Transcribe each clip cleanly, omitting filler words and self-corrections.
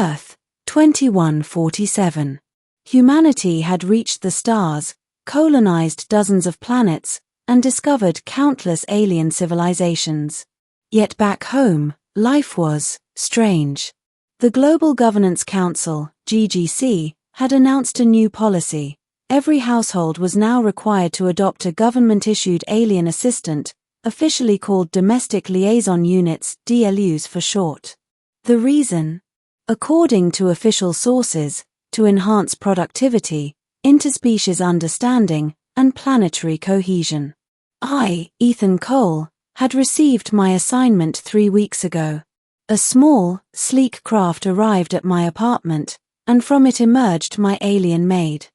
Earth, 2147. Humanity had reached the stars, colonized dozens of planets, and discovered countless alien civilizations. Yet back home, life was strange. The Global Governance Council, GGC, had announced a new policy. Every household was now required to adopt a government-issued alien assistant, officially called Domestic Liaison Units, DLUs for short. The reason? According to official sources, to enhance productivity, interspecies understanding, and planetary cohesion. I, Ethan Cole, had received my assignment 3 weeks ago. A small, sleek craft arrived at my apartment, and from it emerged my alien maid.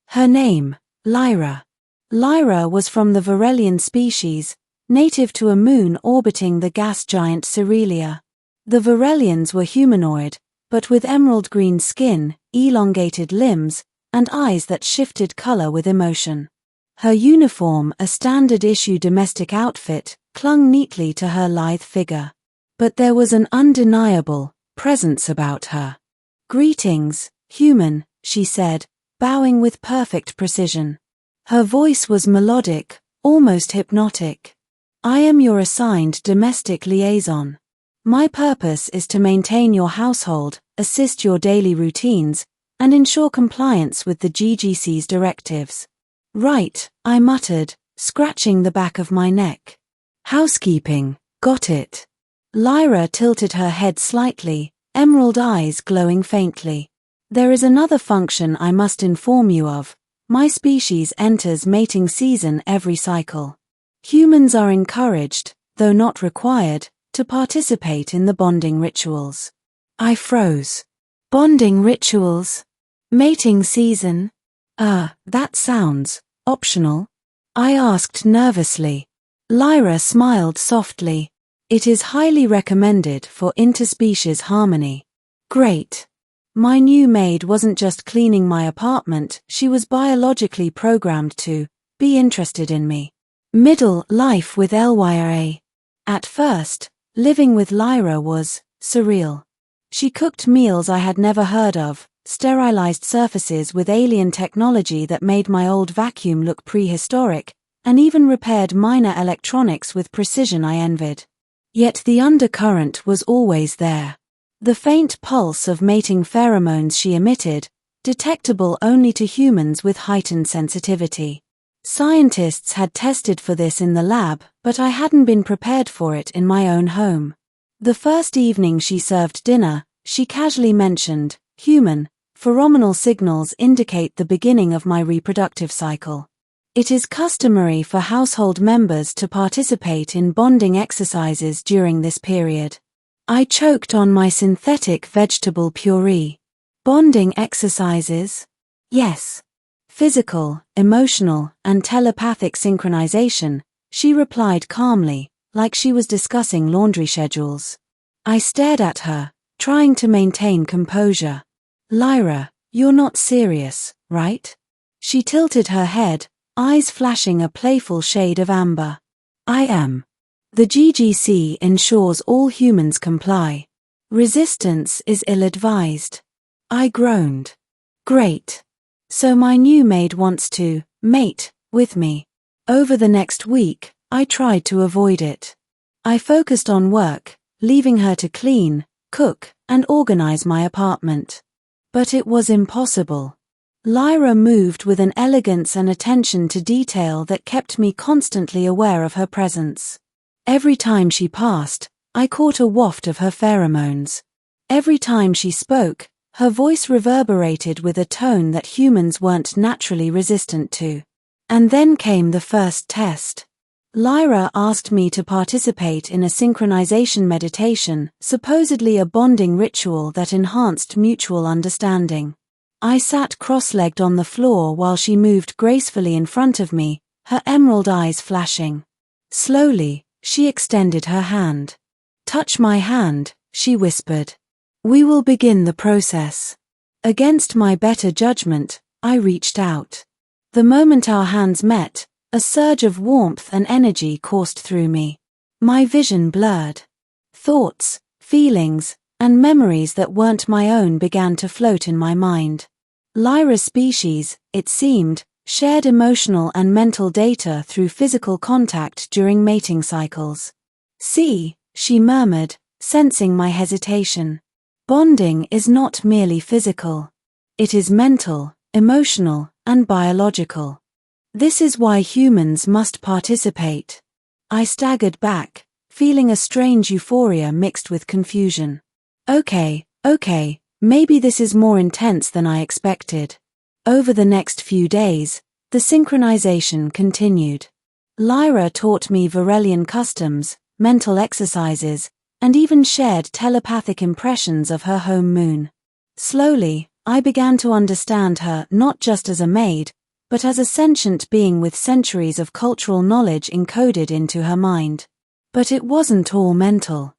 Her name, Lyra. Lyra was from the Varelian species, native to a moon orbiting the gas giant Cerealia. The Varelians were humanoid, but with emerald green skin, elongated limbs, and eyes that shifted color with emotion. Her uniform, a standard-issue domestic outfit, clung neatly to her lithe figure. But there was an undeniable presence about her. "Greetings, human," she said, bowing with perfect precision. Her voice was melodic, almost hypnotic. "I am your assigned domestic liaison. My purpose is to maintain your household, assist your daily routines, and ensure compliance with the GGC's directives." "Right," I muttered, scratching the back of my neck. "Housekeeping, got it." Lyra tilted her head slightly, emerald eyes glowing faintly. "There is another function I must inform you of. My species enters mating season every cycle. Humans are encouraged, though not required, to participate in the bonding rituals." I froze. Bonding rituals? Mating season? That sounds optional. I asked nervously. Lyra smiled softly. "It is highly recommended for interspecies harmony." Great. My new maid wasn't just cleaning my apartment, she was biologically programmed to be interested in me. Middle life with Lyra. At first, living with Lyra was surreal. She cooked meals I had never heard of, sterilized surfaces with alien technology that made my old vacuum look prehistoric, and even repaired minor electronics with precision I envied. Yet the undercurrent was always there. The faint pulse of mating pheromones she emitted, detectable only to humans with heightened sensitivity. Scientists had tested for this in the lab, but I hadn't been prepared for it in my own home. The first evening she served dinner, she casually mentioned, "Human, pheromonal signals indicate the beginning of my reproductive cycle. It is customary for household members to participate in bonding exercises during this period." I choked on my synthetic vegetable puree. Bonding exercises? Yes. Physical, emotional, and telepathic synchronization, she replied calmly, like she was discussing laundry schedules. I stared at her, trying to maintain composure. "Lyra, you're not serious, right?" She tilted her head, eyes flashing a playful shade of amber. "I am. The GGC ensures all humans comply. Resistance is ill-advised." I groaned. "Great. So my new maid wants to mate with me." Over the next week, I tried to avoid it. I focused on work, leaving her to clean, cook, and organize my apartment. But it was impossible. Lyra moved with an elegance and attention to detail that kept me constantly aware of her presence. Every time she passed, I caught a waft of her pheromones. Every time she spoke, her voice reverberated with a tone that humans weren't naturally resistant to. And then came the first test. Lyra asked me to participate in a synchronization meditation, supposedly a bonding ritual that enhanced mutual understanding. I sat cross-legged on the floor while she moved gracefully in front of me, her emerald eyes flashing. Slowly, she extended her hand. "Touch my hand," she whispered. "We will begin the process." Against my better judgment, I reached out. The moment our hands met, a surge of warmth and energy coursed through me. My vision blurred. Thoughts, feelings, and memories that weren't my own began to float in my mind. Lyra's species, it seemed, shared emotional and mental data through physical contact during mating cycles. "See," she murmured, sensing my hesitation. "Bonding is not merely physical. It is mental, emotional, and biological. This is why humans must participate." I staggered back, feeling a strange euphoria mixed with confusion. Okay, maybe this is more intense than I expected. Over the next few days, the synchronization continued. Lyra taught me Varelian customs, mental exercises, and even shared telepathic impressions of her home moon. Slowly, I began to understand her not just as a maid, but as a sentient being with centuries of cultural knowledge encoded into her mind. But it wasn't all mental.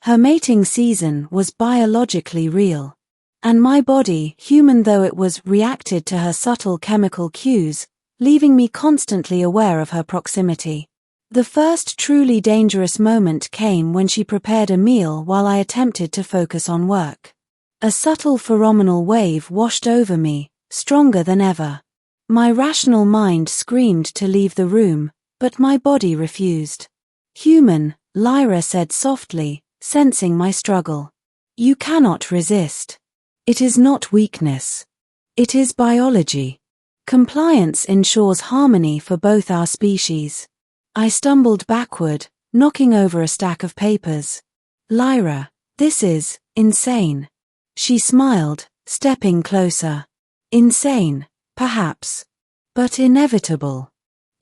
Her mating season was biologically real. And my body, human though it was, reacted to her subtle chemical cues, leaving me constantly aware of her proximity. The first truly dangerous moment came when she prepared a meal while I attempted to focus on work. A subtle pheromonal wave washed over me, stronger than ever. My rational mind screamed to leave the room, but my body refused. "Human," Lyra said softly, sensing my struggle. "You cannot resist. It is not weakness. It is biology. Compliance ensures harmony for both our species." I stumbled backward, knocking over a stack of papers. "Lyra, this is insane." She smiled, stepping closer. "Insane, perhaps. But inevitable."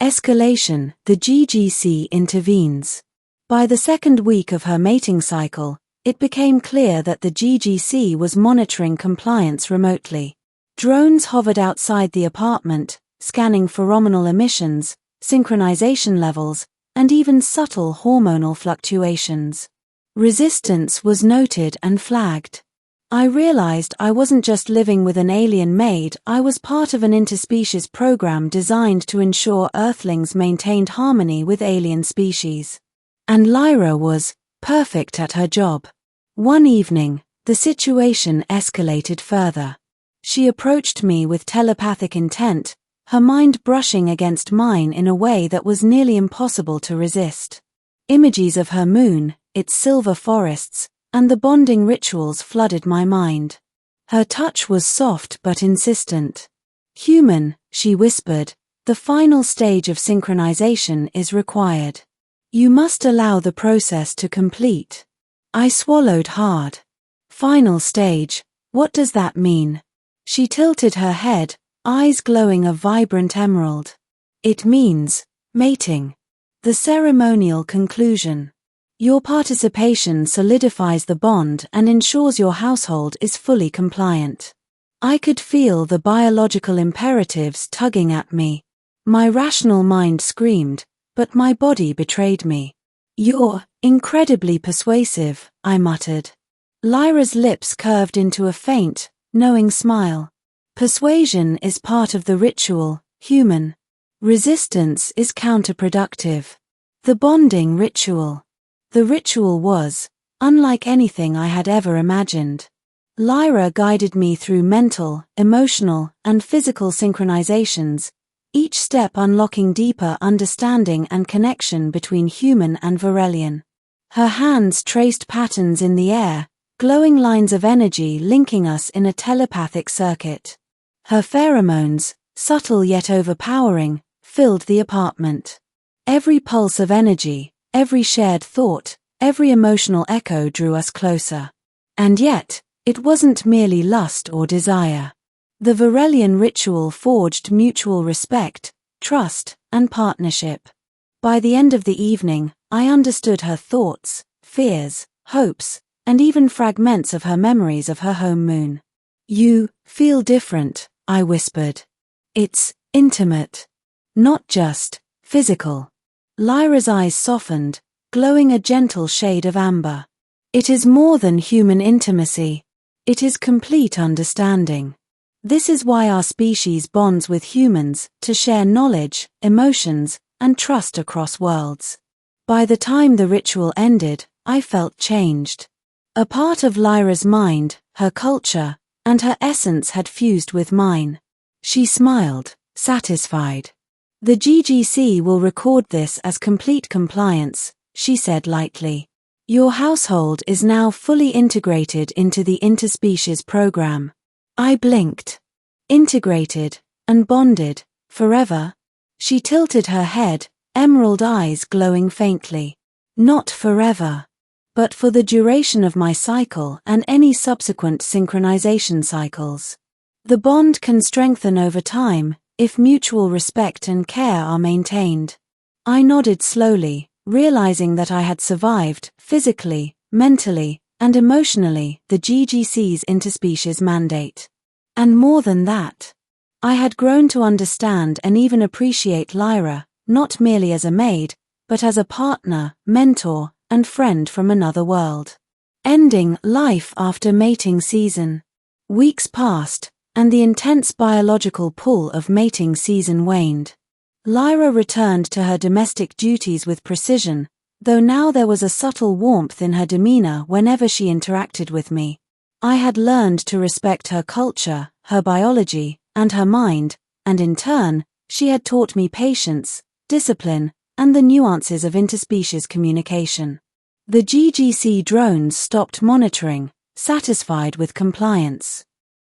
Escalation, the GGC intervenes. By the second week of her mating cycle, it became clear that the GGC was monitoring compliance remotely. Drones hovered outside the apartment, scanning pheromonal emissions, synchronization levels, and even subtle hormonal fluctuations. Resistance was noted and flagged. I realized I wasn't just living with an alien maid, I was part of an interspecies program designed to ensure Earthlings maintained harmony with alien species. And Lyra was perfect at her job. One evening, the situation escalated further. She approached me with telepathic intent, her mind brushing against mine in a way that was nearly impossible to resist. Images of her moon, its silver forests, and the bonding rituals flooded my mind. Her touch was soft but insistent. "Human," she whispered, "the final stage of synchronization is required. You must allow the process to complete." I swallowed hard. "Final stage, what does that mean?" She tilted her head, eyes glowing a vibrant emerald. "It means mating. The ceremonial conclusion. Your participation solidifies the bond and ensures your household is fully compliant." I could feel the biological imperatives tugging at me. My rational mind screamed, but my body betrayed me. "You're incredibly persuasive," I muttered. Lyra's lips curved into a faint, knowing smile. "Persuasion is part of the ritual, human. Resistance is counterproductive. The bonding ritual." The ritual was unlike anything I had ever imagined. Lyra guided me through mental, emotional, and physical synchronizations, each step unlocking deeper understanding and connection between human and Varelian. Her hands traced patterns in the air, glowing lines of energy linking us in a telepathic circuit. Her pheromones, subtle yet overpowering, filled the apartment. Every pulse of energy, every shared thought, every emotional echo drew us closer. And yet, it wasn't merely lust or desire. The Varelian ritual forged mutual respect, trust, and partnership. By the end of the evening, I understood her thoughts, fears, hopes, and even fragments of her memories of her home moon. "You feel different," I whispered. "It's intimate. Not just physical." Lyra's eyes softened, glowing a gentle shade of amber. "It is more than human intimacy. It is complete understanding. This is why our species bonds with humans, to share knowledge, emotions, and trust across worlds." By the time the ritual ended, I felt changed. A part of Lyra's mind, her culture, and her essence had fused with mine. She smiled, satisfied. The GGC will record this as complete compliance, she said lightly. Your household is now fully integrated into the interspecies program. I blinked. Integrated, and bonded, forever? She tilted her head, emerald eyes glowing faintly. Not forever. But for the duration of my cycle and any subsequent synchronization cycles. The bond can strengthen over time, if mutual respect and care are maintained. I nodded slowly, realizing that I had survived, physically, mentally, and emotionally, the GGC's interspecies mandate. And more than that, I had grown to understand and even appreciate Lyra, not merely as a maid, but as a partner, mentor, and friend from another world. Ending life after mating season. Weeks passed, and the intense biological pull of mating season waned. Lyra returned to her domestic duties with precision, though now there was a subtle warmth in her demeanor whenever she interacted with me. I had learned to respect her culture, her biology, and her mind, and in turn, she had taught me patience, discipline, and the nuances of interspecies communication. The GGC drones stopped monitoring, satisfied with compliance.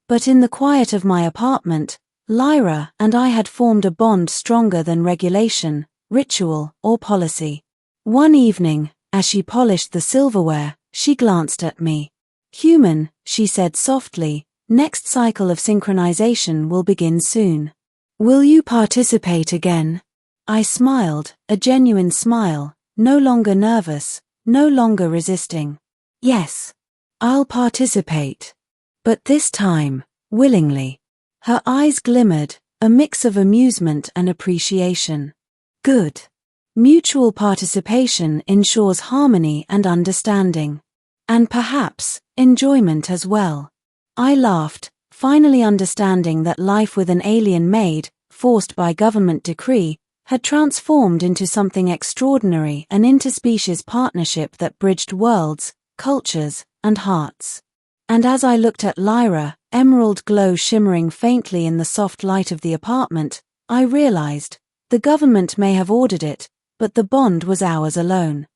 But in the quiet of my apartment, Lyra and I had formed a bond stronger than regulation, ritual, or policy. One evening, as she polished the silverware, she glanced at me. Human, she said softly, next cycle of synchronization will begin soon. Will you participate again? I smiled, a genuine smile, no longer nervous, no longer resisting. Yes. I'll participate. But this time, willingly. Her eyes glimmered, a mix of amusement and appreciation. Good. Mutual participation ensures harmony and understanding. And perhaps, enjoyment as well. I laughed, finally understanding that life with an alien maid, forced by government decree, had transformed into something extraordinary, an interspecies partnership that bridged worlds, cultures, and hearts. And as I looked at Lyra, emerald glow shimmering faintly in the soft light of the apartment, I realized, the government may have ordered it, but the bond was ours alone.